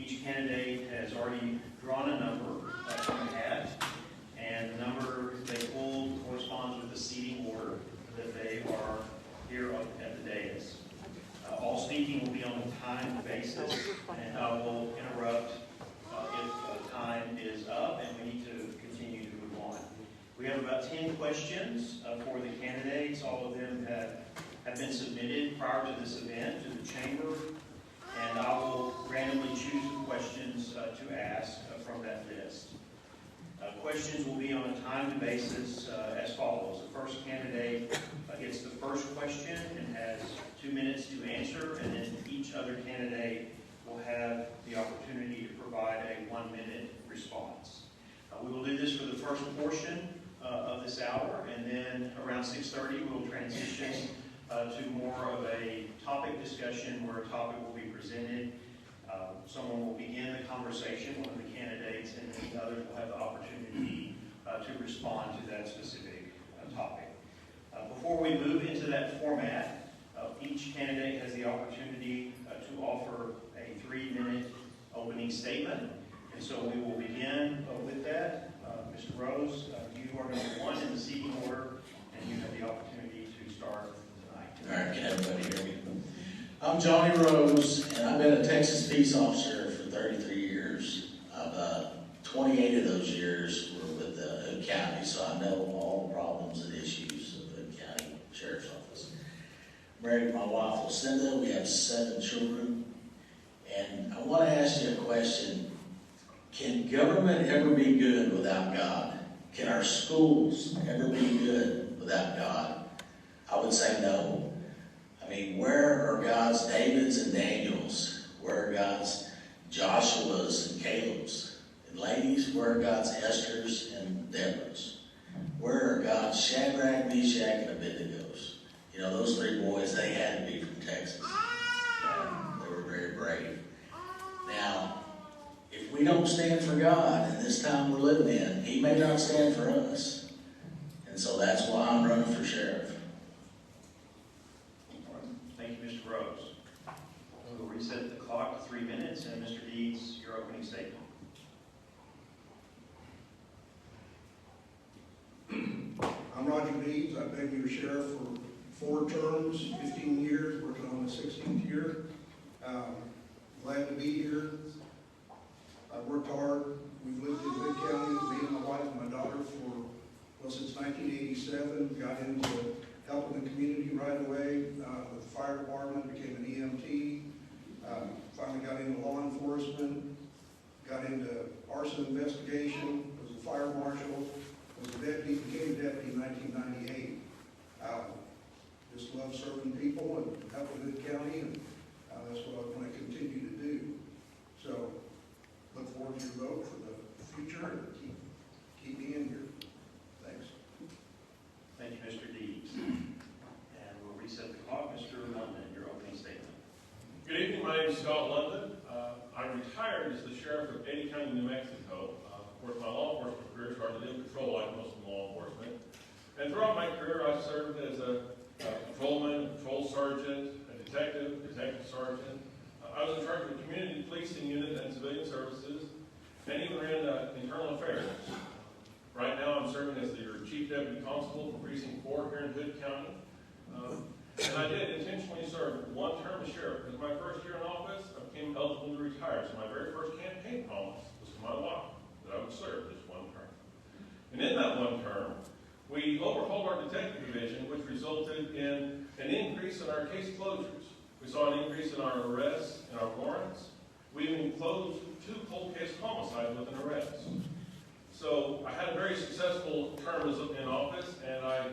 Each candidate has already drawn a number from a hat, and the number they pulled corresponds with the seating order that they are here at the dais. All speaking will be on a timed basis, and I will interrupt if time is up and we need to continue to move on. We have about 10 questions for the candidates. All of them have been submitted prior to this event to the Chamber, and I will randomly choose the questions to ask from that list. Questions will be on a timed basis as follows. The first candidate gets the first question and has 2 minutes to answer, and then each other candidate will have the opportunity to provide a 1-minute response. We will do this for the first portion of this hour, and then around 6:30 we will transition to more of a topic discussion where a topic will be presented. Someone will begin the conversation, one of the candidates, and then the others will have the opportunity to respond to that specific topic. Before we move into that format, each candidate has the opportunity to offer a 3-minute opening statement. And so we will begin with that. Mr. Rose, you are number 1 in the seating order, and you have the opportunity to start tonight. All right, can everybody hear me? I'm Johnny Rose, and I've been a Texas peace officer for 33 years. 28 of those years were with Hood County, so I know all the problems and issues of Hood County Sheriff's Office. I'm married to my wife, Lucinda. We have 7 children. And I want to ask you a question. Can government ever be good without God? Can our schools ever be good without God? I would say no. I mean, where are God's Davids and Daniels? Where are God's Joshuas and Calebs? And ladies, where are God's Esthers and Deborahs? Where are God's Shadrach, Meshach, and Abednego? You know, those 3 boys, they had to be from Texas. They were very brave. Now, if we don't stand for God in this time we're living in, He may not stand for us. And so that's why I'm running for sheriff. Thank you, Mr. Rose. We'll reset the clock to 3 minutes, and Mr. Deeds, your opening statement. I'm Roger Deeds. I've been your sheriff for 4 terms, 15 years, working on the 16th year. Glad to be here. I've worked hard. We've lived in Hood County, me and my wife and my daughter, since 1987. Got into helping the community right away with the fire department, became an EMT. Finally got into law enforcement, got into arson investigation, was a fire marshal, was a deputy, became a deputy in 1998. Just love serving people and helping Hood County, and that's what I want to continue to do. So, look forward to your vote for the future, and keep me in here. Thanks. Thank you, Mr. Deeds. And we'll reset the clock. Mr. London, your opening statement. Good evening. My name is Scott London. I retired as the sheriff of Eddy County, New Mexico. Of course, my law enforcement career started in patrol like most of law enforcement. And throughout my career, I served as a patrolman, a patrol sergeant, a detective sergeant. I was in charge of a community policing unit and civilian services, and even ran internal affairs. Right now, I'm serving as your chief deputy constable for Precinct 4 here in Hood County. And I did intentionally serve 1 term as sheriff. Because my first year in office, I became eligible to retire. So my very first campaign promise was to my wife that I would serve just 1 term. And in that 1 term, we overhauled our detective division, which resulted in an increase in our case closures. We saw an increase in our arrests and our warrants. We even closed 2 cold case homicides with an arrest. So I had a very successful term in office, and I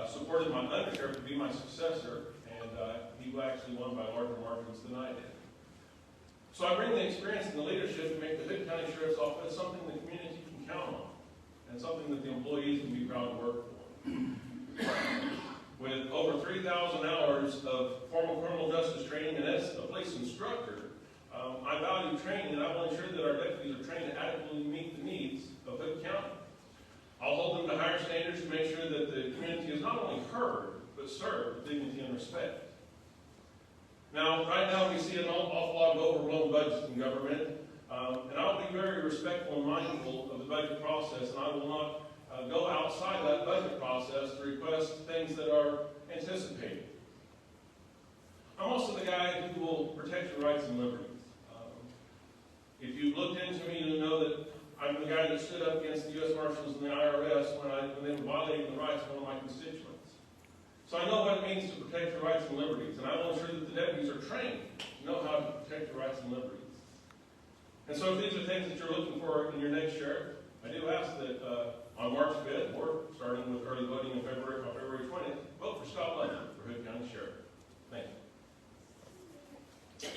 supported my undersheriff to be my successor, and he actually won by larger margins than I did. So I bring the experience and the leadership to make the Hood County Sheriff's Office something the community can count on, and something that the employees can be proud to work for. With over 3,000 hours of formal criminal justice training, and as a police instructor, I value training, and I will ensure that our deputies are trained to adequately meet the needs of Hood County. I'll hold them to higher standards to make sure that the community is not only heard, but served with dignity and respect. Now, right now we see an awful lot of overblown budgets in government. And I'll be very respectful and mindful of the budget process, and I will not go outside that budget process to request things that are anticipated. I'm also the guy who will protect your rights and liberties. If you've looked into me, you know that I'm the guy that stood up against the U.S. Marshals and the IRS when they were violating the rights of one of my constituents. So I know what it means to protect your rights and liberties, and I will ensure that the deputies are trained to know how to protect your rights and liberties. And so if these are things that you're looking for in your next sheriff, I do ask that on March 5th, or starting with early voting on February 20th, vote for Scott London for Hood County Sheriff. Thank you.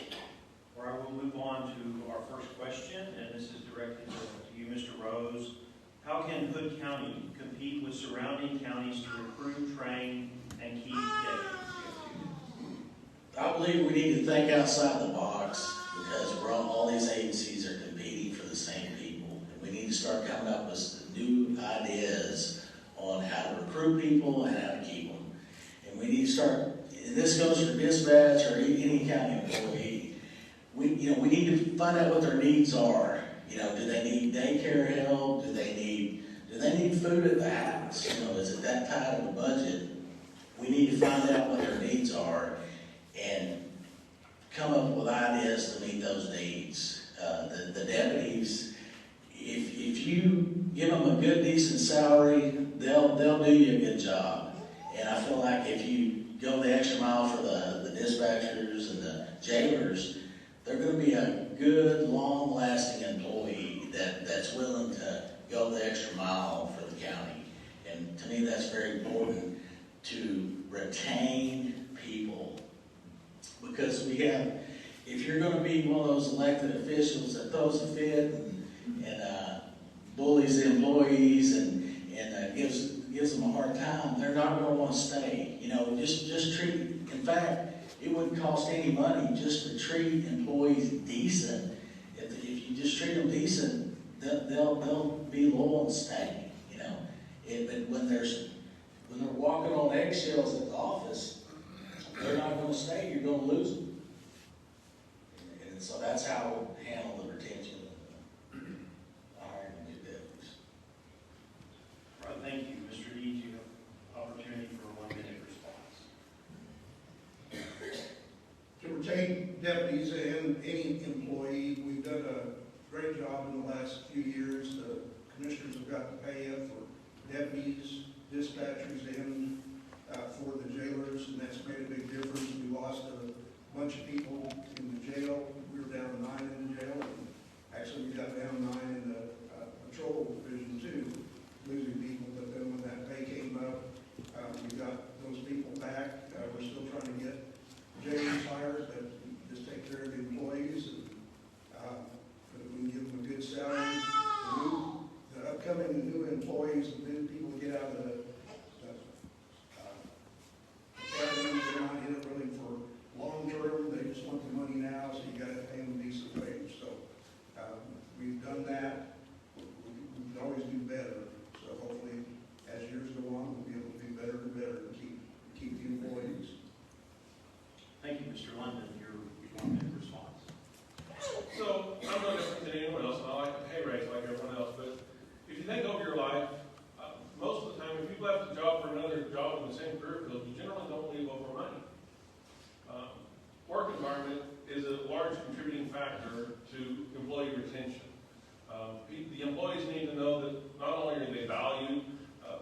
All right, we'll move on to our first question, and this is directed to you, Mr. Rose. How can Hood County compete with surrounding counties to recruit, train, and keep deputies? I believe we need to think outside the box because all these agencies are competing for the same people. And we need to start coming up with new ideas on how to recruit people and how to keep them. And we need to start, and this goes for dispatch or any county employee. We need to find out what their needs are. Do they need daycare help? Do they need food at the house? Is it that tight of a budget? We need to find out what their needs are and come up with ideas to meet those needs. The deputies, if you give them a good, decent salary, they'll do you a good job. And I feel like if you go the extra mile for the dispatchers and the jailers, they're going to be a good, long-lasting employee that's willing to go the extra mile for the county. And to me, that's very important to retain people. Because if you're going to be one of those elected officials that throws a fit and bullies the employees and gives them a hard time, they're not going to want to stay. Just treat, in fact, it wouldn't cost any money just to treat employees decent. If you just treat them decent, they'll be loyal and stay. But when they're walking on eggshells at the office, they're not going to stay. You're going to lose them. And so that's how we handle the retention of hiring new deputies. All right, thank you. Mr. Deeds, you have opportunity for a 1-minute response. To retain deputies and any employee, we've done a great job in the last few years. The commissioners have got the pay up for deputies, dispatchers, and for the jailers, and that's made a big difference. We lost a bunch of people in the jail. We were down to 9 in the jail, and actually we got down 9 in the patrol division too, losing people. But then when that pay came up, we got those people back. We're still trying to get jailers hired that just take care of the employees, and we can give them a good salary. The upcoming new employees, the new people get out of the academies, they're not in it really for long term. They just want the money now, so you got to pay them a decent wage. So we've done that. We can always do better. So hopefully, as years go on, we'll be able to do better and better to keep the employees. Thank you, Mr. London. Your 1-minute response. So I'm no different than anyone else, and I like a pay raise like everyone else. But if you think over your life, most of the time, if you've left a job for another job in the same career field, you generally don't leave over money. Work environment is a large contributing factor to employee retention. The employees need to know that not only are they valued,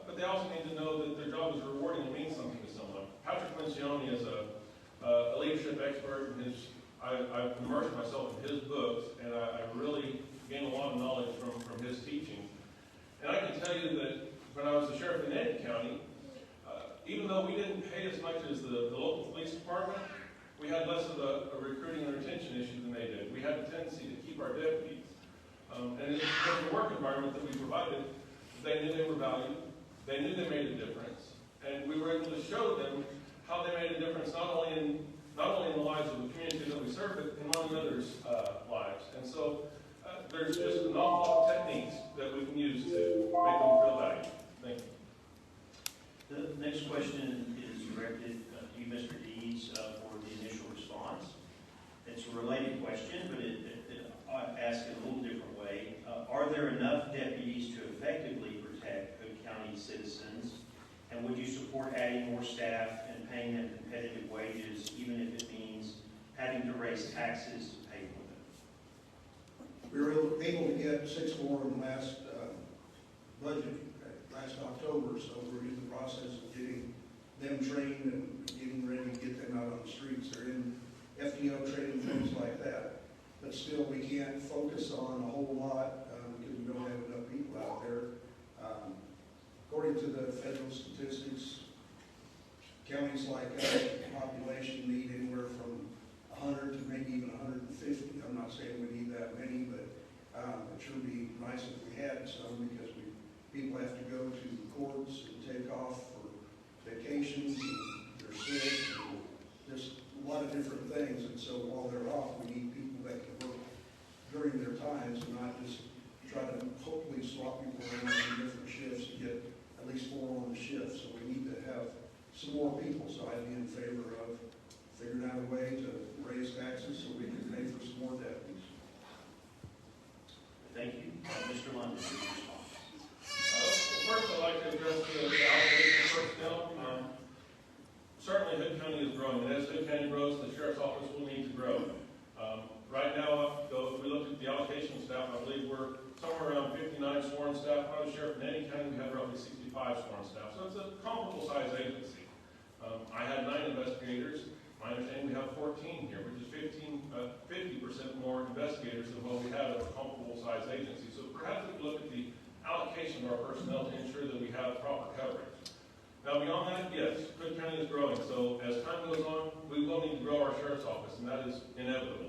but they also need to know that their job is rewarding and means something to someone. Patrick Lencioni is a leadership expert, and I've immersed myself in his books, and I really gained a lot of knowledge from his teaching. And I can tell you that when I was the sheriff in Eddy County, even though we didn't pay as much as the local police department, we had less of a recruiting and retention issue than they did. We had a tendency to keep our deputies. And in the work environment that we provided, they knew they were valued, they knew they made a difference, and we were able to show them how they made a difference not only in the lives of the community that we serve, but in one another's lives. And so there's just an awful lot of techniques that we can use to make them feel valued. Thank you. The next question is directed to you, Mr. Deeds, for the initial response. It's a related question, but I ask it a would you support adding more staff and paying them competitive wages, even if it means having to raise taxes to pay for them? We were able to get 6 more in the last budget, last October, so we're in the process of getting them trained and getting ready to get them out on the streets. They're in FDO training, things like that. But still, we can't focus on a whole lot because we don't have enough people out there. According to the federal statistics, counties like us, population need anywhere from 100 to maybe even 150. I'm not saying we need that many, but it sure be nice if we had some, because people have to go to the courts and take off for vacations, and they're sick, and there's a lot of different things. And so while they're off, we need people that can work during their times and not just try to hopefully swap people around in different shifts and get at least 4 on the shift. So we need to have some more people. So I'd be in favor of figuring out a way to raise taxes so we can pay for some more deputies. Thank you. Mr. London, your response. First, I'd like to address the allocation of personnel. Certainly, Hood County is growing, and as Hood County grows, the sheriff's office will need to grow. Right now, though, if we look at the allocation staff, I believe we're somewhere around 59 sworn staff. When I was sheriff in any county, we have roughly 65 sworn staff, so it's a comparable size agency. I had 9 investigators. My understanding, we have 14 here, which is 50% more investigators than what we had at a comparable size agency. So perhaps we could look at the allocation of our personnel to ensure that we have proper coverage. Now, beyond that, yes, Hood County is growing. So as time goes on, we will need to grow our sheriff's office, and that is inevitable.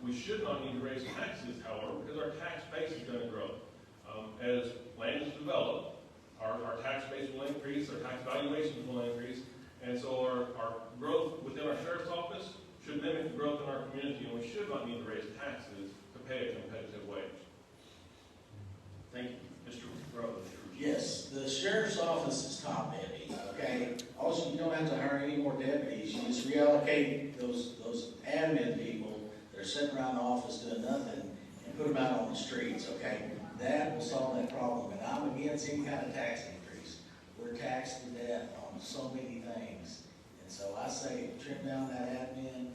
We should not need to raise taxes, however, because our tax base is going to grow. As land is developed, our tax base will increase, our tax valuations will increase, and so our growth within our sheriff's office should mimic the growth in our community, and we should not need to raise taxes to pay a competitive wage. Thank you. Mr. Rose. Yes, the sheriff's office is top heavy, okay? Also, you don't have to hire any more deputies. You just reallocate those admin people that are sitting around the office doing nothing and put them out on the streets, okay? That will solve that problem. And I'm against any kind of tax increase. We're taxed to death on so many things. And so I say trim down that admin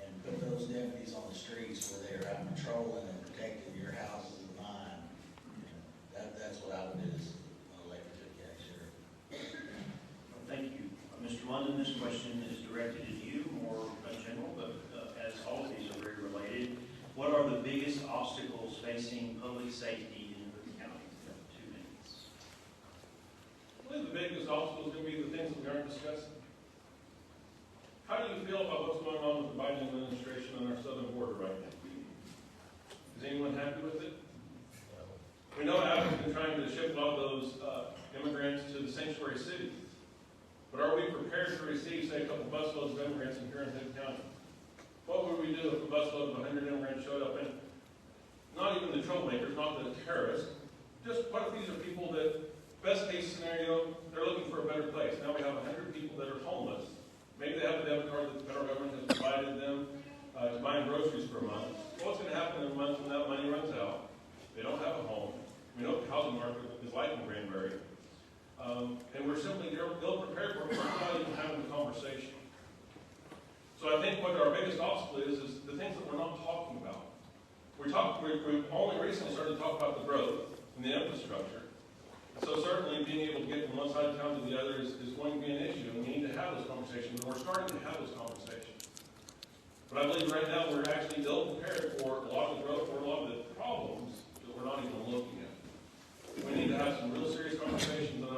and put those deputies on the streets where they're out patrolling and protecting your houses and mine. That's what I would do as an elected county sheriff. Thank you. Mr. London, this question is directed at you, more general, but as all of these are very related. What are the biggest obstacles facing public safety in Hood County? 2 minutes. I believe the biggest obstacle is going to be the things that we aren't discussing. How do you feel about what's going on with the Biden administration on our southern border right now? Is anyone happy with it? We know Abbott's been trying to ship a lot of those immigrants to the sanctuary cities. But are we prepared to receive, say, a couple busloads of immigrants in here in Hood County? What would we do if a busload of 100 immigrants showed up, and not even the troublemakers, not the terrorists, just what if these are people that, best case scenario, they're looking for a better place. Now we have 100 people that are homeless. Maybe they have a debit card that the federal government has provided them to buy groceries for a month. What's going to happen in a month when that money runs out? They don't have a home. We know what the housing market is like in Granbury. And we're simply ill-prepared for it. We're not even having the conversation. So I think what our biggest obstacle is the things that we're not talking about. We've only recently started to talk about the growth and the infrastructure. So certainly being able to get from one side of town to the other is going to be an issue, and we need to have those conversations, and we're starting to have those conversations. But I believe right now we're actually ill-prepared for a lot of the growth or a lot of the problems that we're not even looking at. We need to have some real serious conversations, and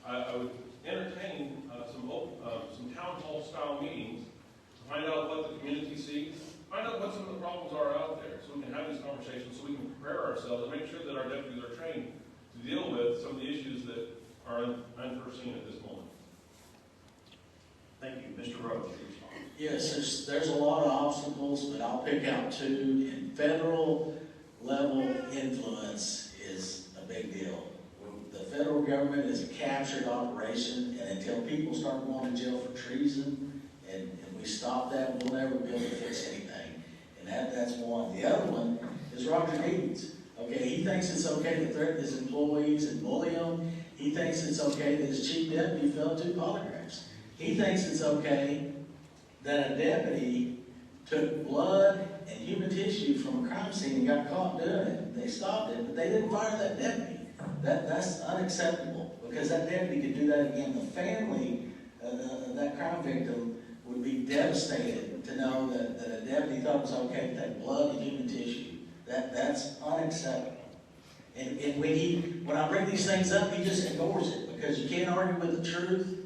I would entertain some town hall style meetings to find out what the community sees, find out what some of the problems are out there, so we can have these conversations, so we can prepare ourselves and make sure that our deputies are trained to deal with some of the issues that are unforeseen at this moment. Thank you. Mr. Rose. Yes, there's a lot of obstacles, but I'll pick out 2. In federal level influence is a big deal. The federal government is a captured operation, and until people start going to jail for treason, and we stop that, we'll never be able to fix anything. And that's one. The other one is Roger Deeds. Okay, he thinks it's okay to threaten his employees and bully them, He thinks it's okay that his chief deputy failed 2 polygraphs. He thinks it's okay that a deputy took blood and human tissue from a crime scene and got caught doing it. They stopped it, but they didn't fire that deputy. That's unacceptable, because that deputy could do that again. The family of that crime victim would be devastated to know that a deputy thought it was okay to take blood and human tissue. That's unacceptable. And when I bring these things up, he just ignores it, because you can't argue with the truth.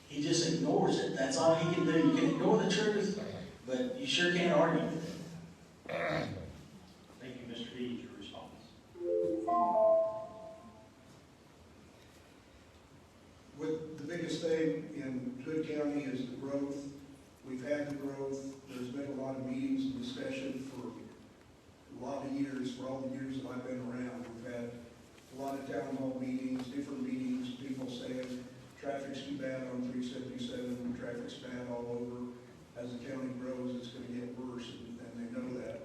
He just ignores it. That's all he can do. You can ignore the truth, but you sure can't argue with it. Thank you, Mr. Deeds, your response. The biggest thing in Hood County is the growth. We've had the growth. There's been a lot of meetings and discussion for a lot of years, for all the years that I've been around. We've had a lot of town hall meetings, different meetings, people saying traffic's too bad on 377, traffic's bad all over. As the county grows, it's going to get worse, and they know that.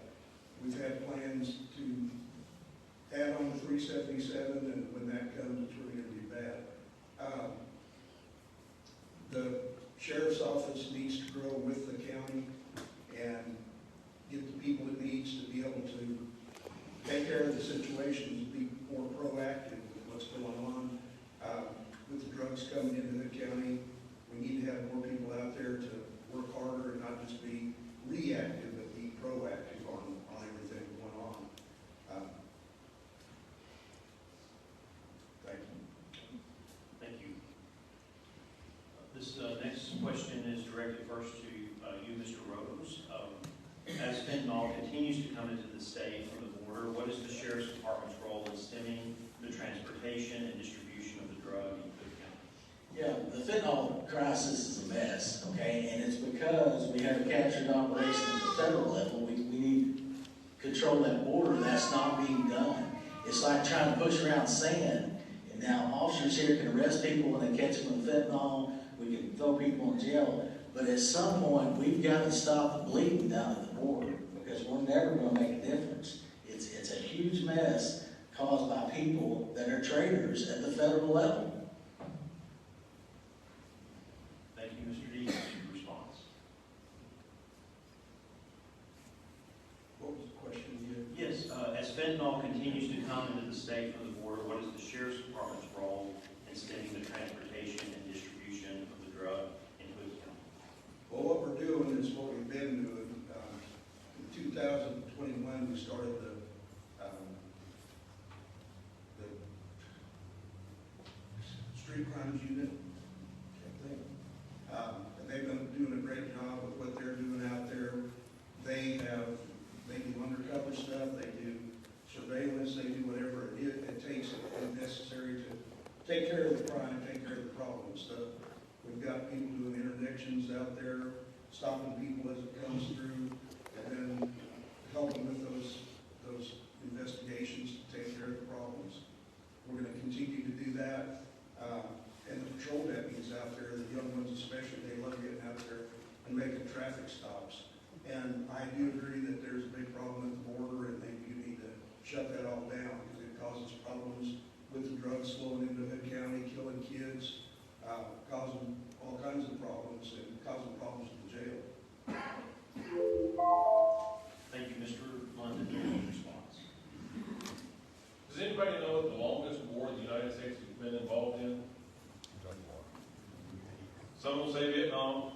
We've had plans to add on to 377, and when that comes, it's really going to be bad. The sheriff's office needs to grow with the county and get the people it needs to be able to take care of the situations, be more proactive with what's going on. With the drugs coming into the county, we need to have more people out there to work harder and not just be reactive, but be proactive on everything going on. Thank you. Thank you. This next question is directed first to you, Mr. Rose. As fentanyl continues to come into the state from the border, what is the Sheriff's Department's role in stemming the transportation and distribution of the drug in Cook County? Yeah, the fentanyl crisis is a mess, okay? And it's because we have a captured operation at the federal level. We need to control that border. That's not being done. It's like trying to push around sand. And now officers here can arrest people when they catch them with fentanyl. We can throw people in jail. But at some point, we've got to stop the bleeding down at the border, because we're never going to make a difference. It's a huge mess caused by people that are traitors at the federal level. Thank you, Mr. Deeds, your response. What was the question again? Yes, as fentanyl continues to come into the state from the border, what is the Sheriff's Department's role in stemming the transportation and distribution of the drug in Hood County? Well, what we're doing is what we've been doing. In 2021, we started the street crimes unit. And they've been doing a great job with what they're doing out there. They do undercover stuff, they do surveillance, they do whatever it takes if necessary to take care of the crime, take care of the problem stuff. We've got people doing interdictions out there, stopping people as it comes through, and then helping with those investigations to take care of the problems. We're going to continue to do that. And the patrol deputies out there, the young ones especially, they love getting out there and making traffic stops. And I do agree that there's a big problem at the border, and they do need to shut that all down, because it causes problems with the drugs flowing into Hood County, killing kids, causing all kinds of problems, and causing problems in the jail. Thank you, Mr. London, your response. Does anybody know what the longest war the United States has been involved in? Some will say Vietnam,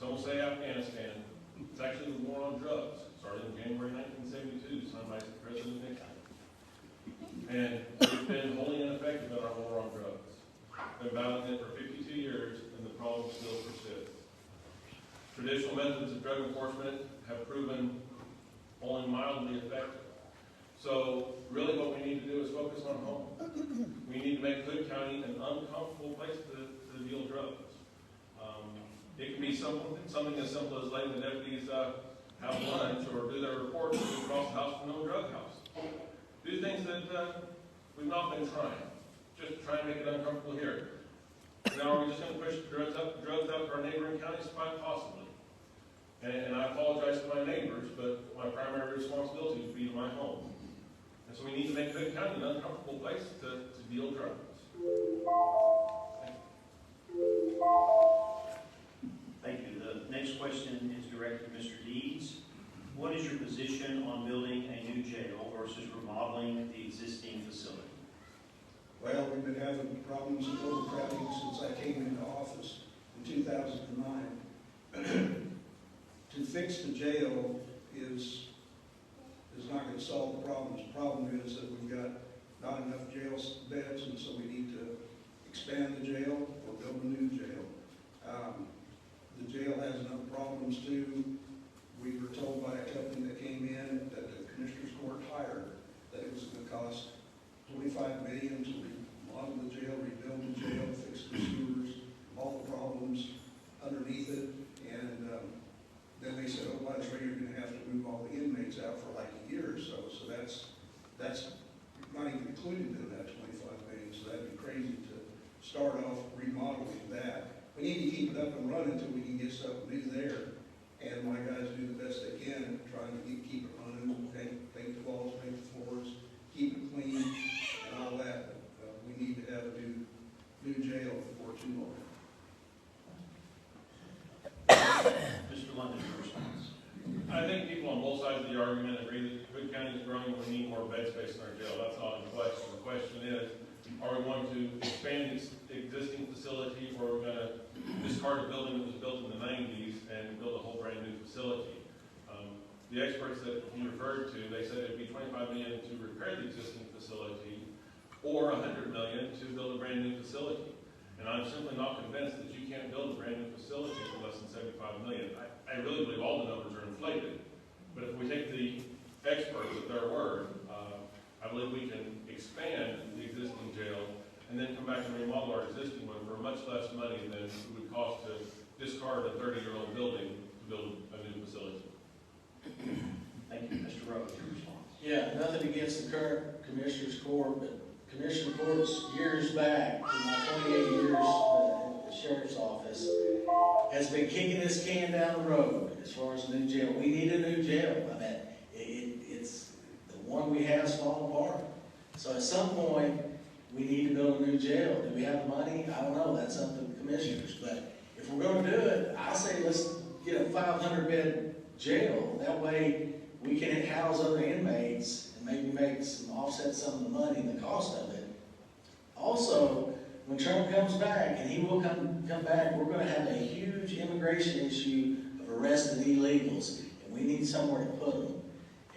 some will say Afghanistan. It's actually the war on drugs. It started in January 1972, signed by President Nixon. And we've been wholly ineffective in our war on drugs. We've been battling it for 52 years, and the problem still persists. Traditional methods of drug enforcement have proven only mildly effective. So really what we need to do is focus on home. We need to make Hood County an uncomfortable place to deal drugs. It can be something as simple as letting the deputies have lunch or do their reports across the house from no drug house. Do things that we've not been trying. Just try and make it uncomfortable here. Now, are we just going to push drugs out to our neighboring counties? Quite possibly. And I apologize to my neighbors, but my primary responsibility is to be to my home. And so we need to make Hood County an uncomfortable place to deal drugs. Thank you. The next question is directed to Mr. Deeds. What is your position on building a new jail versus remodeling the existing facility? Well, we've been having problems with overcrowding since I came into office in 2009. To fix the jail is not going to solve the problems. The problem is that we've got not enough jail beds, and so we need to expand the jail or build a new jail. The jail has enough problems too. We were told by a company that came in that the Commissioners Court hired that it was going to cost $25 million to remodel the jail, rebuild the jail, fix the sewers, all the problems underneath it. And then they said, oh, by the way, you're going to have to move all the inmates out for like a year or so. So that's not even included in that $25 million. So that'd be crazy to start off remodeling that. We need to keep it up and running until we can get something new there. And my guys do the best they can, trying to keep it running, paint the walls, paint the floors, keep it clean, and all that. But we need to have a new jail before too long. Mr. London, your response. I think people on both sides of the argument agree that Hood County is growing and we need more bed space in our jail. That's not the question. The question is, are we going to expand the existing facility, or are we going to discard a building that was built in the 90s and build a whole brand new facility? The experts that he referred to, they said it'd be $25 million to repair the existing facility or $100 million to build a brand new facility. And I'm simply not convinced that you can't build a brand new facility for less than $75 million. I really believe all the numbers are inflated. But if we take the experts at their word, I believe we can expand the existing jail and then come back and remodel our existing one for much less money than it would cost to discard a 30-year-old building to build a new facility. Thank you. Mr. Rhodes, your response. Yeah, nothing against the current Commissioners Court, but Commissioner Court's years back, in my 28 years at the Sheriff's Office, has been kicking this can down the road as far as a new jail. We need a new jail. I mean, it's the one we have is falling apart. So at some point, we need to build a new jail. Do we have the money? I don't know. That's up to the commissioners. But if we're going to do it, I say let's get a 500-bed jail. That way we can house other inmates and maybe offset some of the money and the cost of it. Also, when Trump comes back, and he will come back, we're going to have a huge immigration issue of arrested illegals, and we need somewhere to put them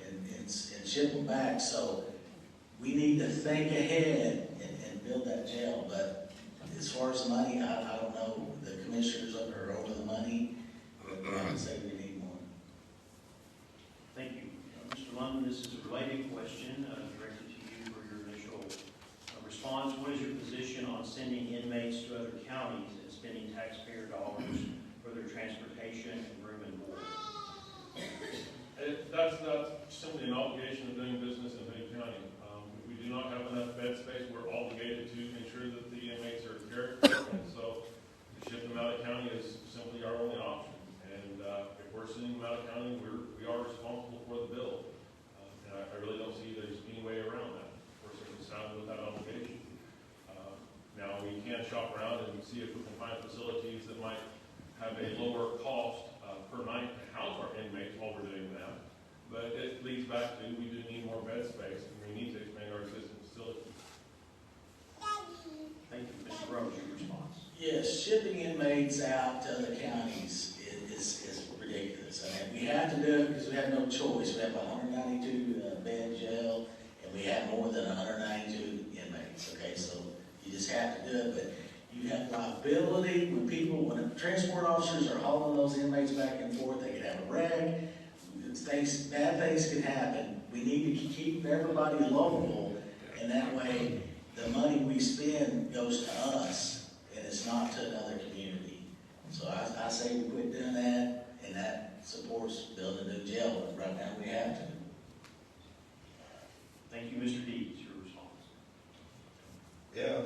and ship them back. So we need to think ahead and build that jail. But as far as the money, I don't know. The commissioners are over the money. I would say we need more. Thank you. Mr. London, this is a related question directed to you for your initial response. What is your position on sending inmates to other counties and spending taxpayer dollars for their transportation and room and board? That's not simply an obligation of doing business in Hood County. If we do not have enough bed space, we're obligated to ensure that the inmates are cared for, and so to ship them out of county is simply our only option. And if we're sending them out of county, we are responsible for the bill. And I really don't see there's any way around that. We're simply saddled with that obligation. Now, we can shop around and see if we can find facilities that might have a lower cost per night to house our inmates while we're doing that. But it leads back to we do need more bed space, and we need to expand our existing facilities. Thank you. Mr. Rhodes, your response. Yes, shipping inmates out to other counties is ridiculous. I mean, we have to do it because we have no choice. We have a 192-bed jail, and we have more than 192 inmates. Okay, so you just have to do it. But you have liability when transport officers are hauling those inmates back and forth. They could have a wreck. Bad things can happen. We need to keep everybody local, and that way the money we spend goes to us, and it's not to another community. So I say we quit doing that, and that supports building a new jail. But right now we have to. Thank you, Mr. Deeds. Your response. Yeah,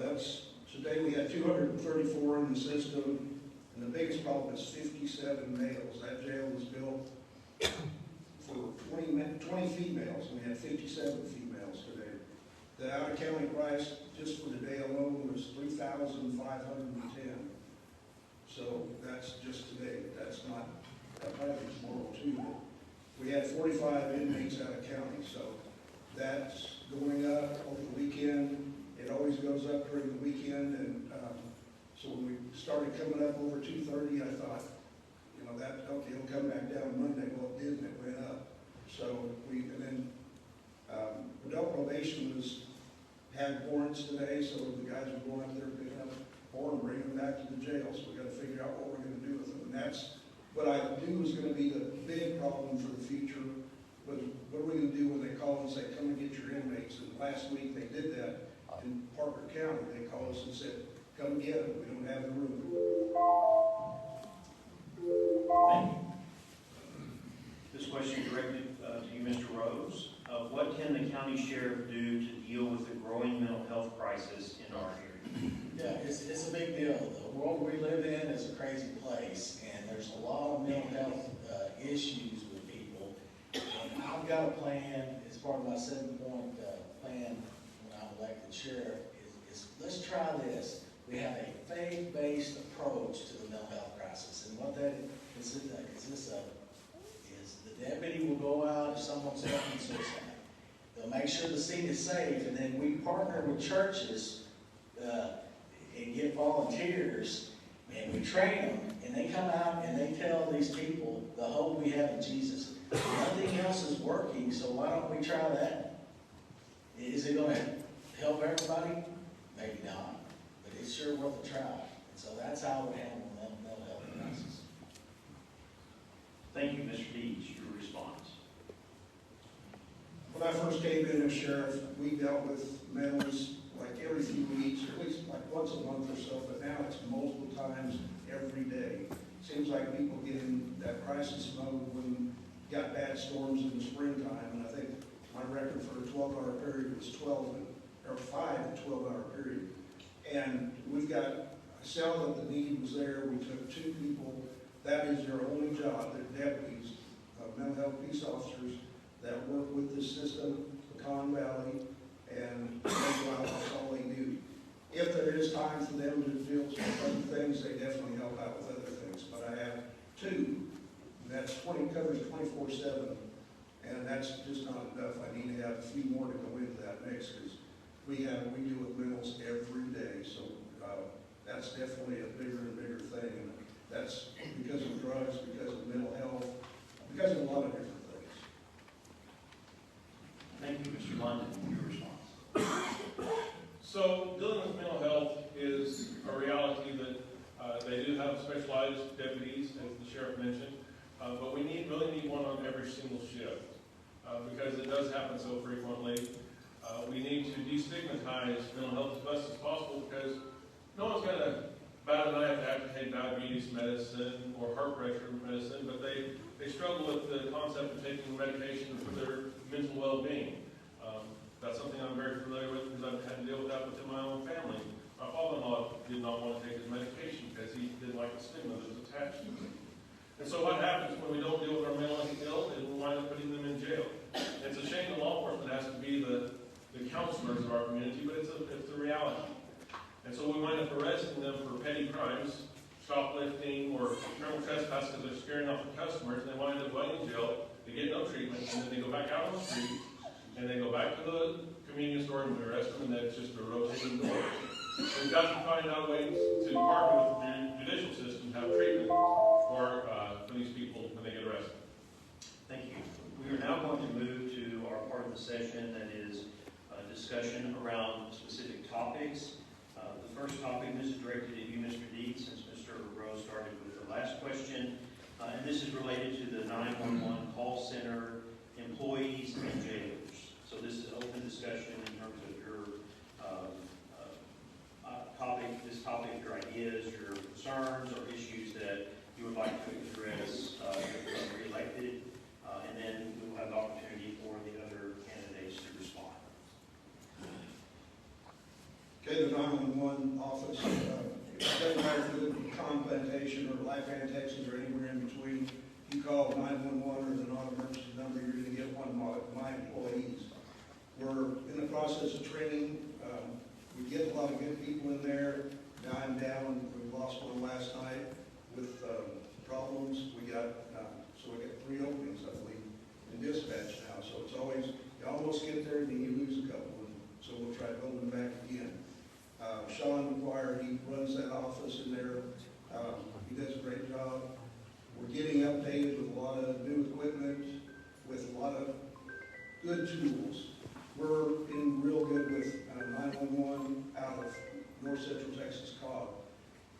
today we had 234 in the system, and the biggest problem is 57 males. That jail was built for 20 females, and we had 57 females today. The out-of-county price just for the day alone was $3,510. So that's just today. That's not, that probably be tomorrow too. But we had 45 inmates out of county, so that's going up over the weekend. It always goes up during the weekend, and so when we started coming up over 230, I thought, you know, that, okay, it'll come back down Monday. Well, it didn't, it went up. So and then adult probation had warrants today, so the guys are going up there picking up or bring them back to the jail. So we got to figure out what we're going to do with them. And that's what I knew was going to be the big problem for the future. But what are we going to do when they call and say, come and get your inmates? And last week they did that in Parker County. They called us and said, come get them. We don't have the room. Thank you. This question directed to you, Mr. Rose. What can the county sheriff do to deal with the growing mental health crisis in our area? Yeah, it's a big deal. The world we live in is a crazy place, and there's a lot of mental health issues with people. And I've got a plan, as part of my 7-point plan when I'm elected sheriff, is let's try this. We have a faith-based approach to the mental health crisis, and what that is the deputy will go out if someone's committing suicide. They'll make sure the scene is safe, and then we partner with churches and get volunteers, and we train them, and they come out and they tell these people the hope we have in Jesus. Nothing else is working, so why don't we try that? Is it going to help everybody? Maybe not, but it's sure worth a try. And so that's how I would handle the mental health crisis. Thank you, Mr. Deeds. Your response. When I first came in as sheriff, we dealt with mentals like every few weeks, or at least like once a month or so, but now it's multiple times every day. Seems like people get in that crisis mode when you got bad storms in the springtime, and I think my record for a 12-hour period was 5 12-hour period. And we've got, I saw that the need was there. We took 2 people. That is their only job. They're deputies, mental health peace officers that work with this system, Pecan Valley, and that's all they do. If there is time for them to deal with other things, they definitely help out with other things. But I have 2, and that's covers 24/7, and that's just not enough. I need to have a few more to go into that mix because we deal with mentals every day. So that's definitely a bigger and bigger thing, and that's because of drugs, because of mental health, because of a lot of different things. Thank you, Mr. London. Your response. So dealing with mental health is a reality that they do have specialized deputies, as the sheriff mentioned, but we really need one on every single shift because it does happen so frequently. We need to destigmatize mental health as best as possible because no one's going to bat an eye to take diabetes medicine or heart pressure medicine, but they struggle with the concept of taking medication for their mental well-being. That's something I'm very familiar with because I've had to deal with that within my own family. My father-in-law did not want to take his medication because he didn't like the stigma that was attached to it. And so what happens when we don't deal with our mentally ill is we wind up putting them in jail. It's a shame that law enforcement has to be the counselors of our community, but it's a reality. And so we wind up arresting them for petty crimes, shoplifting, or criminal trespass because they're scaring off the customers, and they wind up going in jail, they get no treatment, and then they go back out on the street, and they go back to the convenience store and we arrest them, and that's just a rotating door. We've got to find out ways to partner with the judicial system to have treatment for these people when they get arrested. Thank you. We are now going to move to our part of the session that is a discussion around specific topics. The first topic, this is directed at you, Mr. Deeds, since Mr. Rose started with the last question. And this is related to the 911 call center employees and jailers. So this is open discussion in terms of your topic, your ideas, your concerns, or issues that you would like to address if you're reelected. And then we will have the opportunity for the other candidates to respond. Okay, the 911 office, it doesn't matter if you live in Con Plantation or Lafayette, Texas, or anywhere in between. You call 911 or the non-emergency number, you're going to get one of my employees. We're in the process of training. We get a lot of good people in there. Now I'm down, we lost one last night with problems. We got 3 openings, I believe, in dispatch now. So it's always, you almost get there and then you lose a couple. And so we'll try building them back again. Sean McGuire, he runs that office in there. He does a great job. We're getting updated with a lot of new equipment, with a lot of good tools. We're in real good with 911 out of North Central Texas COG.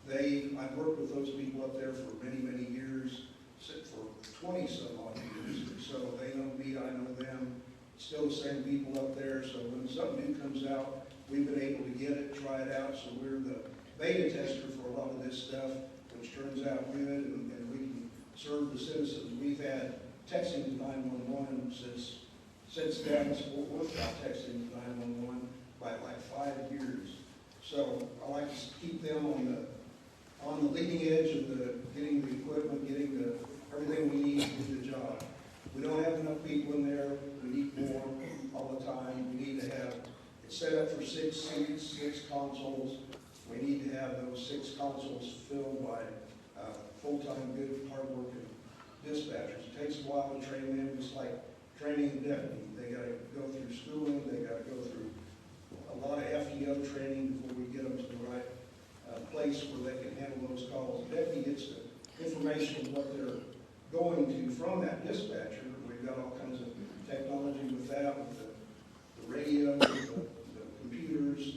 I've worked with those people up there for many, many years, for 20 some odd years. So they know me, I know them. Still the same people up there. So when something new comes out, we've been able to get it, try it out. So we're the beta tester for a lot of this stuff, which turns out good, and we can serve the citizens. We've had texting to 911 since Dallas Fort Worth got texting to 911 by like 5 years. So I like to keep them on the leading edge of getting the equipment, getting everything we need to do the job. We don't have enough people in there. We need more all the time. We need to have it set up for 6 seats, 6 consoles. We need to have those 6 consoles filled by full-time, good, hard-working dispatchers. It takes a while to train them, just like training a deputy. They got to go through schooling. They got to go through a lot of FEO training before we get them to the right place where they can handle those calls. The deputy gets the information of what they're going to from that dispatcher. We've got all kinds of technology with that, with the radio, with the computers,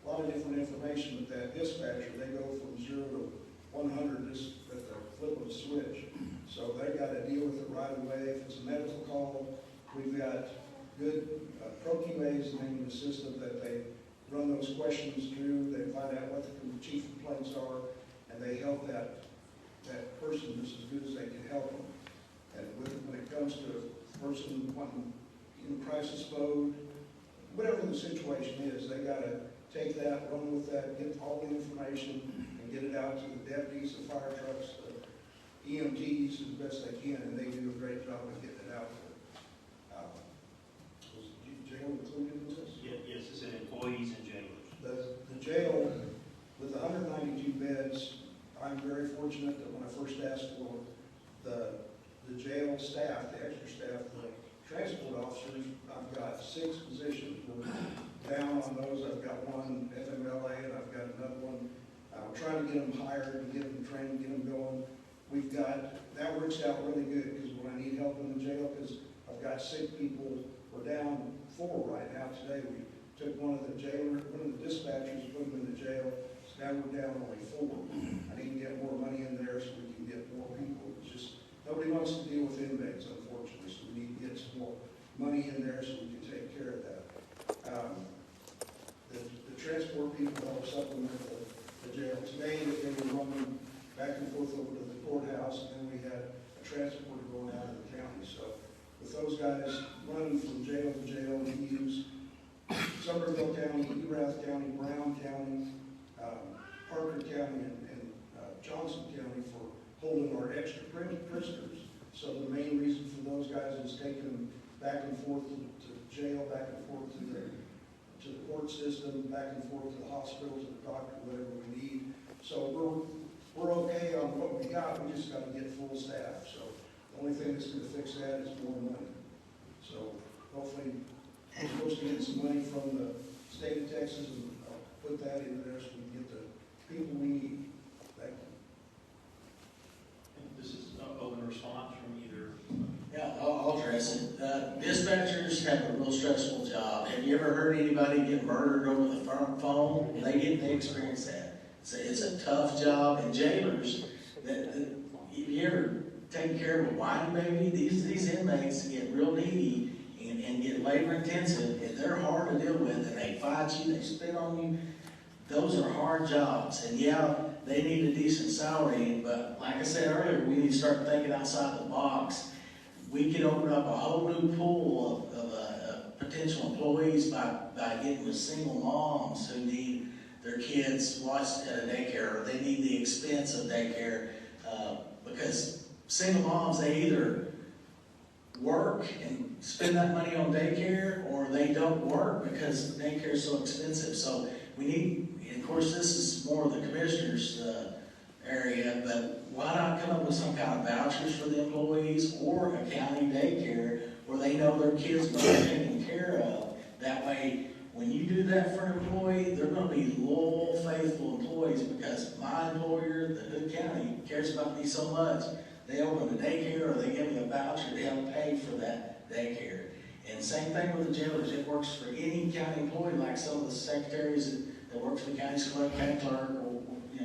a lot of different information with that dispatcher. They go from 0 to 100 just at the flip of a switch. So they've got to deal with it right away. If it's a medical call, we've got good ProQA is the name of the system that they run those questions through. They find out what the chief complaints are, and they help that person just as good as they can help them. And when it comes to a person wanting in crisis mode, whatever the situation is, they got to take that, run with that, get all the information, and get it out to the deputies, the fire trucks, the EMTs as best they can, and they do a great job of getting it out there. Was jail included in this? Yes, it's in employees and jailers. The jail, with 192 beds, I'm very fortunate that when I first asked for the jail staff, the extra staff, the transport officers, I've got 6 positions. We're down on those. I've got one FMLA and I've got another one. I'm trying to get them hired and get them trained, get them going. That works out really good because when I need help in the jail, because I've got sick people, we're down 4 right now today. We took one of the dispatchers, put them in the jail. So now we're down only 4. I need to get more money in there so we can get more people. It's just, nobody wants to deal with inmates, unfortunately, so we need to get some more money in there so we can take care of that. The transport people help supplement the jail. Today, they were running back and forth over to the courthouse, and then we had a transporter going out of the county. So with those guys running from jail to jail, we use Somerville County, Erath County, Brown County, Parker County, and Johnson County for holding our extra prisoners. So the main reason for those guys is taking them back and forth to jail, back and forth to the court system, back and forth to the hospital, to the doctor, whatever we need. So we're okay on what we got. We just got to get full staff. So the only thing that's going to fix that is more money. So hopefully we're supposed to get some money from the state of Texas and put that in there so we can get the people we need. Thank you. This is an open response from either. Yeah, I'll address it. Dispatchers have a real stressful job. Have you ever heard anybody get murdered over the phone? They experience that. It's a tough job. And jailers, if you ever taken care of a whiny baby, these inmates get real needy and get labor intensive, and they're hard to deal with, and they fight you, they spit on you. Those are hard jobs, and yeah, they need a decent salary, but like I said earlier, we need to start thinking outside the box. We could open up a whole new pool of potential employees by getting with single moms who need their kids watched at a daycare, or they need the expense of daycare, because single moms, they either work and spend that money on daycare, or they don't work because daycare is so expensive. So we need, and of course, this is more of the commissioner's area, but why not come up with some kind of vouchers for the employees or a county daycare where they know their kids are taken care of? That way, when you do that for an employee, they're going to be loyal, faithful employees, because my employer, the Hood County, cares about me so much. They open a daycare, or they give me a voucher to help pay for that daycare. And same thing with the jailers. It works for any county employee, like some of the secretaries that work for the county clerk, or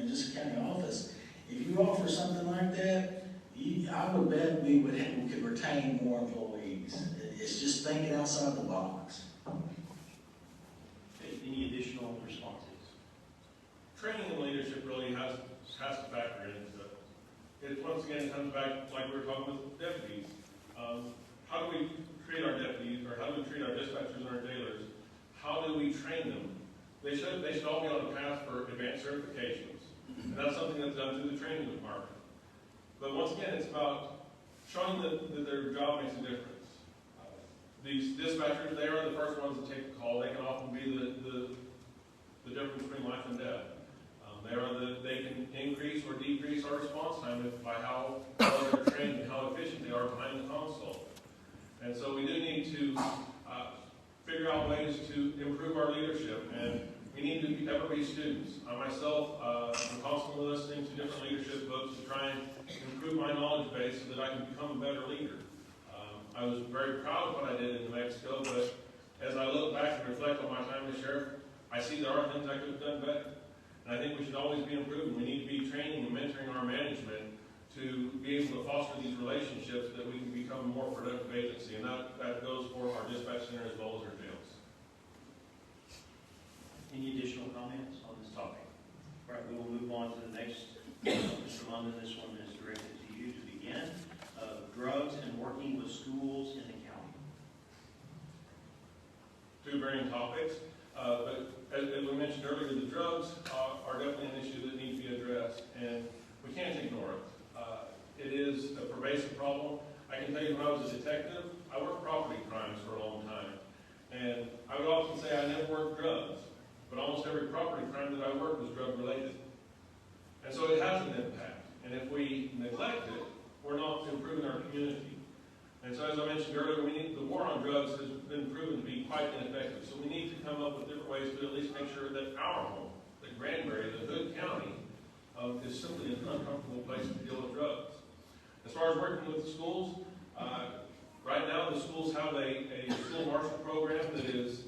just a county office. If you offer something like that, I would bet we could retain more employees. It's just thinking outside the box. Any additional responses? Training and leadership really has to factor into it. It once again comes back, like we were talking with deputies. How do we treat our deputies, or how do we treat our dispatchers and our jailers? How do we train them? They should all be on a path for advanced certifications. And that's something that's done through the training department. But once again, it's about showing that their job makes a difference. These dispatchers, they are the first ones to take the call. They can often be the difference between life and death. They can increase or decrease our response time by how well they're trained and how efficient they are behind the console. And so we do need to figure out ways to improve our leadership, and we need to ever be students. I myself, I'm constantly listening to different leadership books to try and improve my knowledge base so that I can become a better leader. I was very proud of what I did in New Mexico, but as I look back and reflect on my time as sheriff, I see there are things I could have done better. And I think we should always be improving. We need to be training and mentoring our management to be able to foster these relationships that we can become a more productive agency. And that goes for our dispatch center as well as our jails. Any additional comments on this topic? All right, we will move on to the next. Mr. London, this one is directed to you to begin. Drugs and working with schools in the county. Two varying topics, but as we mentioned earlier, the drugs are definitely an issue that needs to be addressed, and we can't ignore it. It is a pervasive problem. I can tell you, when I was a detective, I worked property crimes for a long time, and I would often say I never worked drugs, but almost every property crime that I worked was drug related. And so it has an impact, and if we neglect it, we're not improving our community. And so, as I mentioned earlier, the war on drugs has been proven to be quite ineffective. So we need to come up with different ways to at least make sure that our home, that Granbury, the Hood County, is simply an uncomfortable place to deal with drugs. As far as working with the schools, right now the schools have a school marshal program that is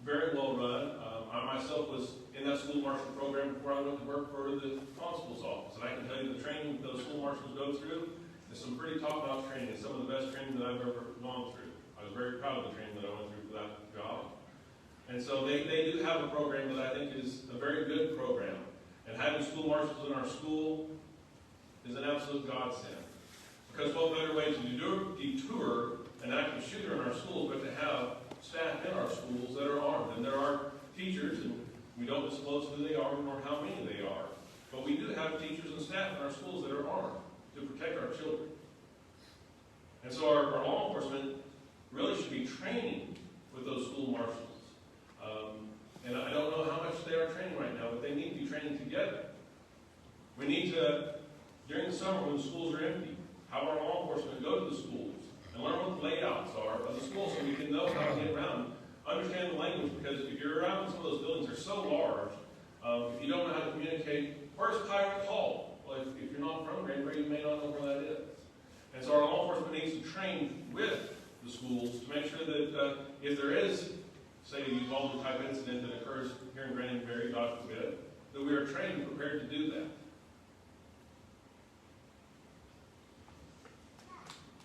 very well run. I myself was in that school marshal program before I went to work for the constable's office. And I can tell you the training those school marshals go through is some pretty top-notch training. It's some of the best training that I've ever gone through. I was very proud of the training that I went through for that job. And so they do have a program that I think is a very good program. And having school marshals in our school is an absolute godsend. Because what better way to deter an active shooter in our schools but to have staff in our schools that are armed. And there are teachers, and we don't disclose who they are nor how many they are. But we do have teachers and staff in our schools that are armed to protect our children. And so our law enforcement really should be training with those school marshals. And I don't know how much they are training right now, but they need to be training together. We need to, during the summer when the schools are empty, have our law enforcement go to the schools and learn what the layouts are of the schools so we can know how to get around, understand the language, because if you're around some of those buildings, they're so large, if you don't know how to communicate, where's Pirate Hall? Well, if you're not from Granbury, you may not know where that is. And so our law enforcement needs to train with the schools to make sure that if there is, say, a Uvalde type incident that occurs here in Granbury, God forbid, that we are trained and prepared to do that.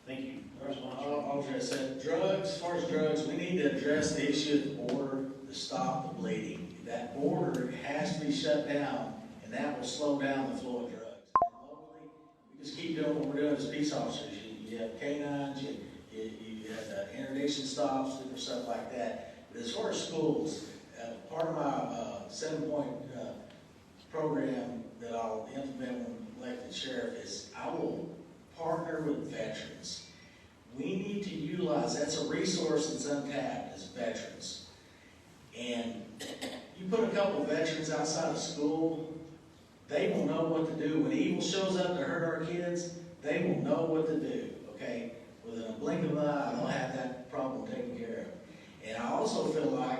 Thank you. I'll address that. Drugs, as far as drugs, we need to address the issue of the border to stop the bleeding. That border has to be shut down, and that will slow down the flow of drugs. And locally, we just keep doing what we're doing as peace officers. You have canines, you have interdiction stops, different stuff like that. But as far as schools, part of my 7-point program that I'll implement when elected sheriff is I will partner with veterans. we need to utilize, that's a resource that's untapped as veterans. And you put a couple veterans outside of school, they will know what to do. When evil shows up to hurt our kids, they will know what to do, okay? Within a blink of an eye, they'll have that problem taken care of. And I also feel like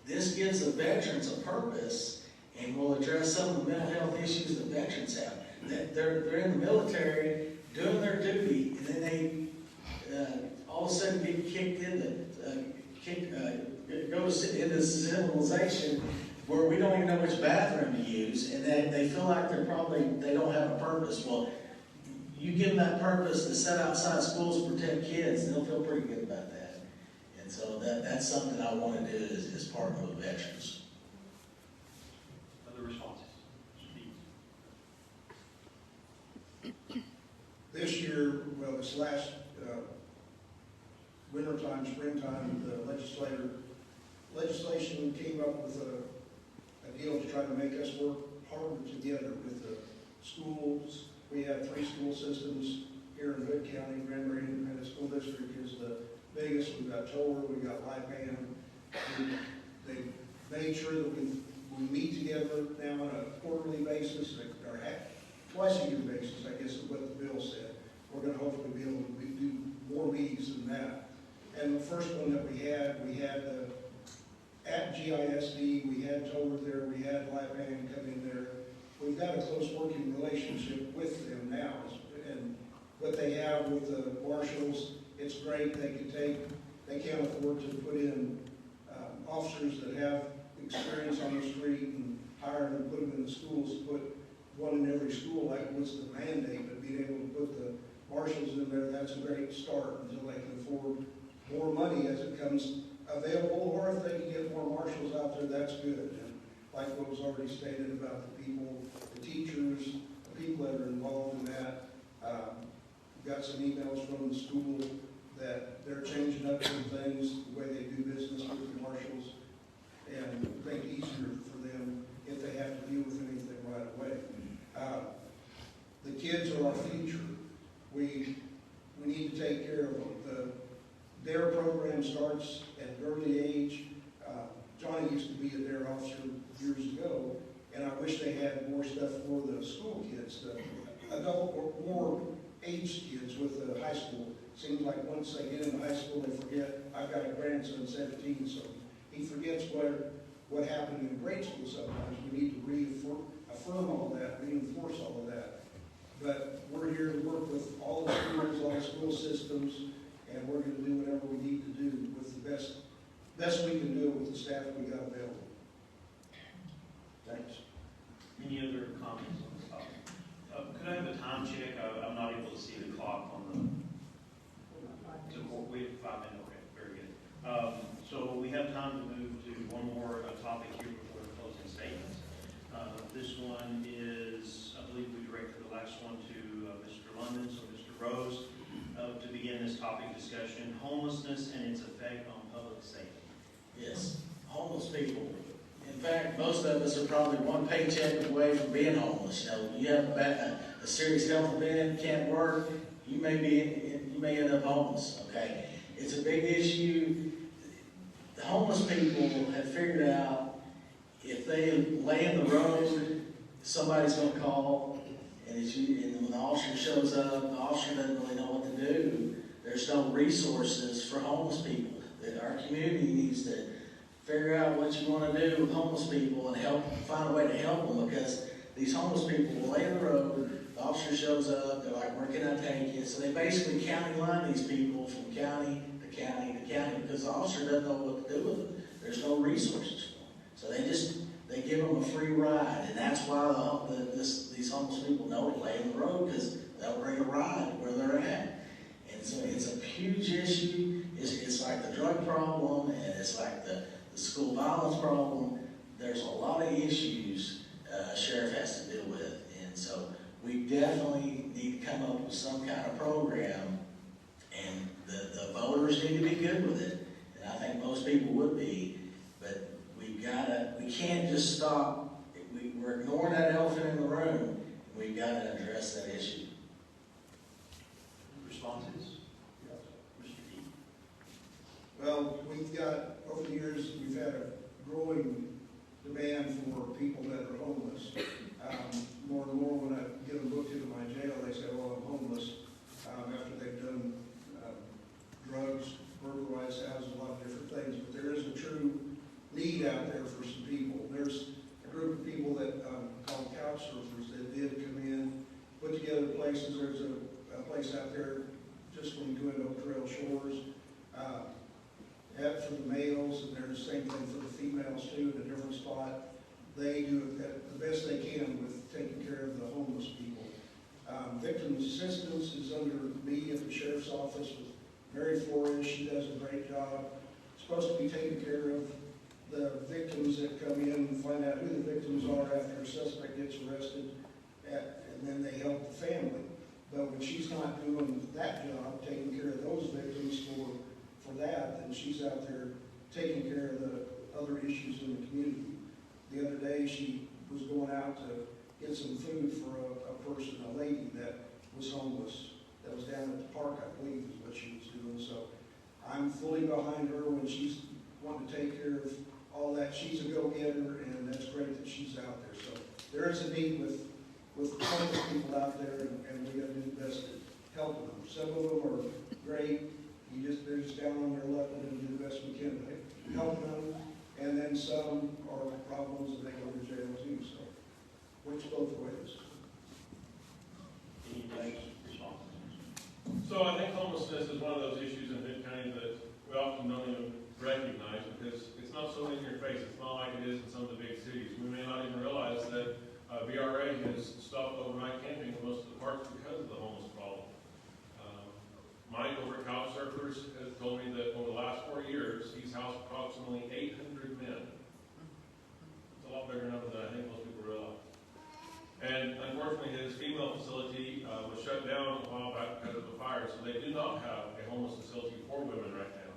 this gives the veterans a purpose and will address some of the mental health issues that veterans have. That they're in the military doing their duty, and then they all of a sudden get kicked into, into civilization where we don't even know which bathroom to use, and they feel like they don't have a purpose. Well, you give them that purpose to set outside schools to protect kids, and they'll feel pretty good about that. And so that's something I want to do as partner with veterans. Other responses? This year, well, this last wintertime, springtime, the legislation came up with a deal to try to make us work harder together with the schools. We have 3 school systems here in Hood County. Granbury Independent School District is the biggest. We've got Toller, we've got Lipan. They made sure that we meet together now on a quarterly basis, or twice a year basis, I guess is what the bill said. We're going to hopefully be able to do more meetings than that. And the first one that we had at GISD, we had Toller there, we had Lipan come in there. We've got a close working relationship with them now, and what they have with the marshals, it's great. They can't afford to put in officers that have experience on the street and hire them and put them in the schools, put one in every school like was the mandate, but being able to put the marshals in there, that's a great start until they can afford more money as it comes available, or if they can get more marshals out there, that's good. And like what was already stated about the people, the teachers, the people that are involved in that. We've got some emails from the school that they're changing up some things, the way they do business with the marshals, and make it easier for them if they have to deal with anything right away. The kids are our future. We need to take care of them. The DARE program starts at an early age. Johnny used to be a DARE officer years ago, and I wish they had more stuff for the school kids, the adult or more aged kids with the high school. Seems like once they get into high school, they forget. I've got a grandson, 17, so he forgets what happened in grade school sometimes. We need to reaffirm all that, reinforce all of that. But we're here to work with all the schools, all the school systems, and we're going to do whatever we need to do with the best we can do it with the staff we got available. Thanks. Any other comments on this topic? Could I have a time check? I'm not able to see the clock on the. We have 5 minutes. Okay, very good. So we have time to move to one more topic here before the closing statements. This one is, I believe we directed the last one to Mr. London, so Mr. Rose, to begin this topic discussion: homelessness and its effect on public safety. Yes, homeless people. In fact, most of us are probably one paycheck away from being homeless. You have a serious health event, can't work, you may end up homeless. Okay, it's a big issue. The homeless people have figured out if they lay in the road, somebody's going to call, and when the officer shows up, the officer doesn't really know what to do. There's no resources for homeless people. That our community needs to figure out what you want to do with homeless people and find a way to help them, because these homeless people will lay in the road, the officer shows up, they're like, where can I take you? So they basically county line these people from county to county to county, because the officer doesn't know what to do with them. There's no resources for them. So they give them a free ride, and that's why these homeless people know to lay in the road, because they'll bring a ride where they're at. And so it's a huge issue. It's like the drug problem, and it's like the school violence problem. There's a lot of issues a sheriff has to deal with, and so we definitely need to come up with some kind of program, and the voters need to be good with it, and I think most people would be, but we can't just stop. We're ignoring that elephant in the room. We've got to address that issue. Responses? over the years, we've had a growing demand for people that are homeless. More and more when I get them booked into my jail, they say, well, I'm homeless, after they've done drugs, burglarized houses, a lot of different things. But there is a true need out there for some people. There's a group of people that called couch surfers that did come in, put together places. There's a place out there just when you go into Oak Trail Shores, for the males, and there's the same thing for the females too, in a different spot. They do the best they can with taking care of the homeless people. Victim assistance is under me at the sheriff's office with Mary Flores. She does a great job. Supposed to be taking care of the victims that come in and find out who the victims are after a suspect gets arrested, and then they help the family. But when she's not doing that job, taking care of those victims for that, then she's out there taking care of the other issues in the community. The other day, she was going out to get some food for a person, a lady that was homeless, that was down at the park, I believe is what she was doing. So I'm fully behind her when she's wanting to take care of all that. She's a go-getter, and that's great that she's out there. So there is a need with homeless people out there, and we got to do the best at helping them. Some of them are great. They're just down on their luck, and do the best we can to help them. And then some are problems and they go to jail too. So works both ways. So I think homelessness is one of those issues in Hood County that we often don't even recognize because it's not so in your face. It's not like it is in some of the big cities. We may not even realize that VRA has stopped overnight camping in most of the parks because of the homeless problem. Mike over at Couch Surfers has told me that over the last 4 years, he's housed approximately 800 men. It's a lot bigger number than I think most people realize. And unfortunately, his female facility was shut down a while back because of the fire, so they do not have a homeless facility for women right now.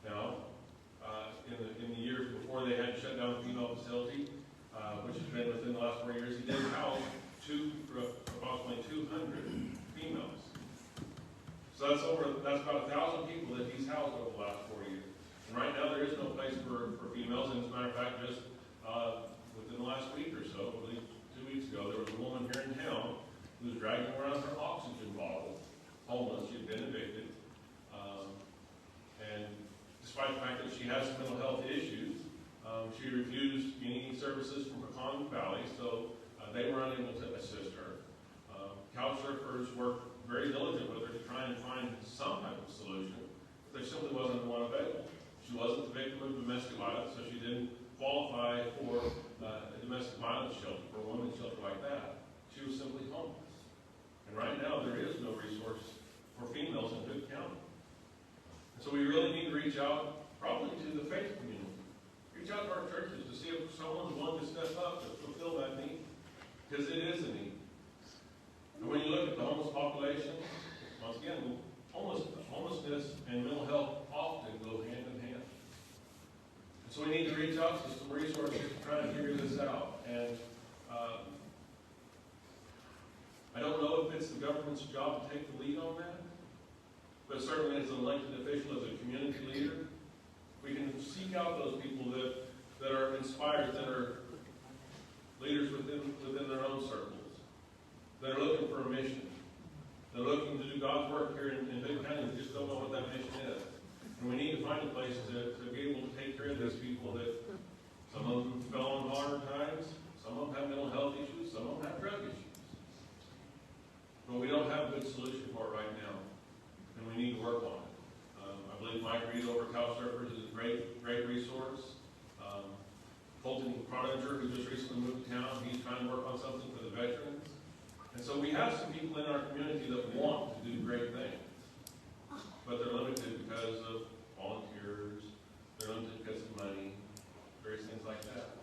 Now, in the years before they had to shut down the female facility, which has been within the last 4 years, he did house approximately 200 females. So that's about 1,000 people that he's housed over the last 4 years. And right now there is no place for females. And as a matter of fact, just within the last week or so, I believe 2 weeks ago, there was a woman here in town who was dragging around her oxygen bottle, homeless. She had been evicted. And despite the fact that she has some mental health issues, she refused any services from Pecan Valley, so they were unable to assist her. Couch surfers worked very diligent with her to try and find some type of solution. There simply wasn't one available. She wasn't the victim of domestic violence, so she didn't qualify for a domestic violence shelter, for a women's shelter like that. She was simply homeless. And right now, there is no resource for females in Hood County. And so we really need to reach out, probably to the faith community. Reach out to our churches to see if someone's willing to step up to fulfill that need. Because it is a need. And when you look at the homeless population, once again, homelessness and mental health often go hand in hand. And so we need to reach out to some resources to try and figure this out. And I don't know if it's the government's job to take the lead on that, but certainly as an elected official, as a community leader, we can seek out those people that are inspired, that are leaders within their own circles. That are looking for a mission. They're looking to do God's work here in Hood County. We just don't know what that mission is. And we need to find a place to be able to take care of these people that some of them fell on hard times, some of them have mental health issues, some of them have drug issues. But we don't have a good solution for it right now. And we need to work on it. I believe Mike Reed over Couch Surfers is a great resource. Colton Prodiger, who just recently moved to town, he's trying to work on something for the veterans. And so we have some people in our community that want to do great things, but they're limited because of volunteers, they're limited because of money, various things like that.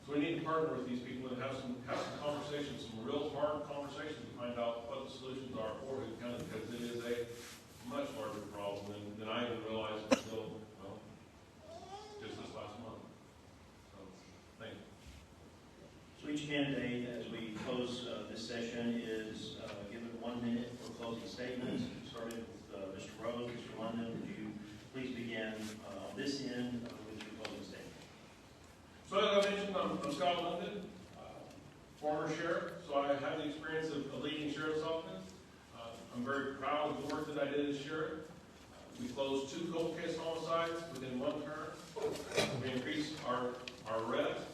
So we need to partner with these people and have some conversations, some real hard conversations to find out what the solutions are for Hood County, because it is a much larger problem than I even realized until, well, just this last month. So, thank you. So each candidate, as we close this session, is given 1 minute for closing statements. Starting with Mr. Rose. Mr. London, would you please begin this end with your closing statement. So as I mentioned, I'm Scott London, former sheriff, so I have the experience of leading sheriff's office. I'm very proud of the work that I did as sheriff. We closed 2 cold case homicides within 1 term. We increased our arrests.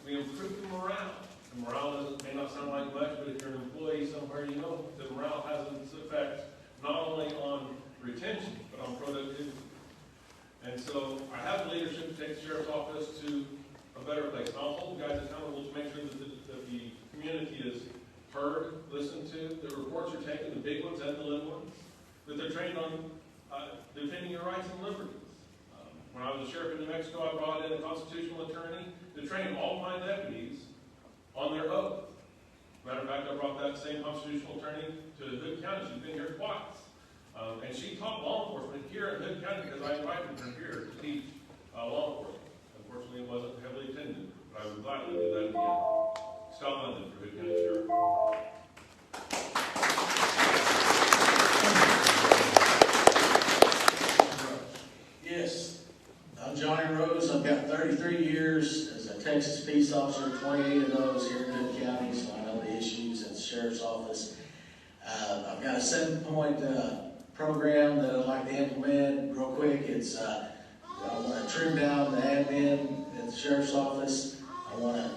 We improved the morale. And morale may not sound like much, but if you're an employee somewhere, you know that morale has its effect not only on retention, but on productivity. And so I have the leadership to take the sheriff's office to a better place. And I'll hold you guys accountable to make sure that the community is heard, listened to, that reports are taken, the big ones and the little ones, that they're trained on defending your rights and liberties. When I was a sheriff in New Mexico, I brought in a constitutional attorney to train all my deputies on their oath. Matter of fact, I brought that same constitutional attorney to Hood County. She's been here twice. And she taught law enforcement here in Hood County because I invited her here to teach law enforcement. Unfortunately, it wasn't heavily attended, but I would gladly do that again. Scott London for Hood County Sheriff. Yes, I'm Johnny Rose. I've got 33 years as a Texas peace officer, 28 of those here in Hood County, so I know the issues at the sheriff's office. I've got a 7-point program that I'd like to implement real quick. It's I want to trim down the admin at the sheriff's office. I want to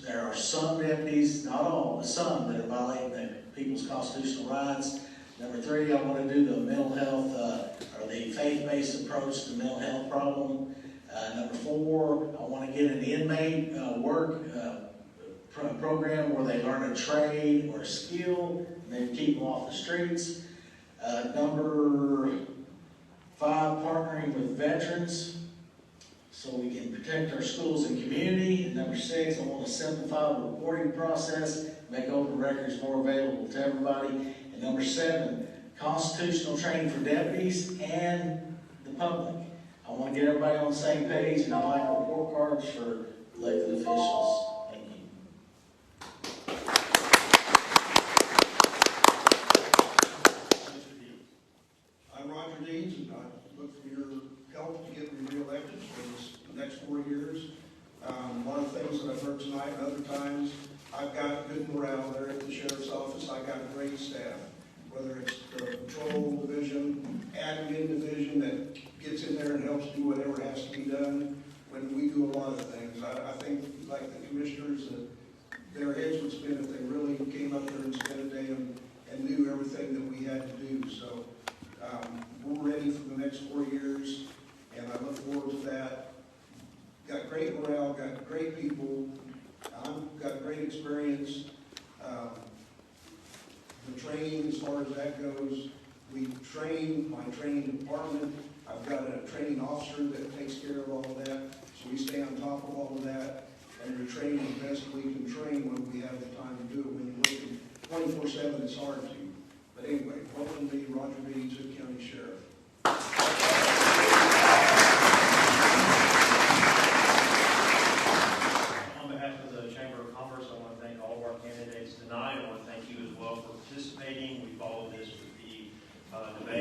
there are some deputies, not all, but some that are violating the people's constitutional rights. Number 3, I want to do the mental health or the faith-based approach to the mental health problem. Number 4, I want to get an inmate work program where they learn a trade or a skill and then keep them off the streets. Number 5, partnering with veterans so we can protect our schools and community. And number 6, I want to simplify the reporting process, make open records more available to everybody. And number 7, constitutional training for deputies and the public. I want to get everybody on the same page, and I'd like report cards for elected officials. Thank you. I'm Roger Deeds, and I look for your help to get me reelected for the next 4 years. One of the things that I've heard tonight and other times, I've got good morale there at the sheriff's office. I've got a great staff, whether it's the patrol division, admin division that gets in there and helps do whatever has to be done. When we do a lot of things, I think like the commissioners, their heads would spin if they really came up there and spent a day and knew everything that we had to do. So we're ready for the next 4 years, and I look forward to that. Got great morale, got great people. I've got great experience. The training, as far as that goes, we train my training department. I've got a training officer that takes care of all of that, so we stay on top of all of that, and we're training as best we can train when we have the time to do it. When you're working 24/7, it's hard to. But anyway, welcome to me, Roger Deeds, Hood County Sheriff. On behalf of the Chamber of Commerce, I want to thank all of our candidates tonight. I want to thank you as well for participating. We followed this with the debate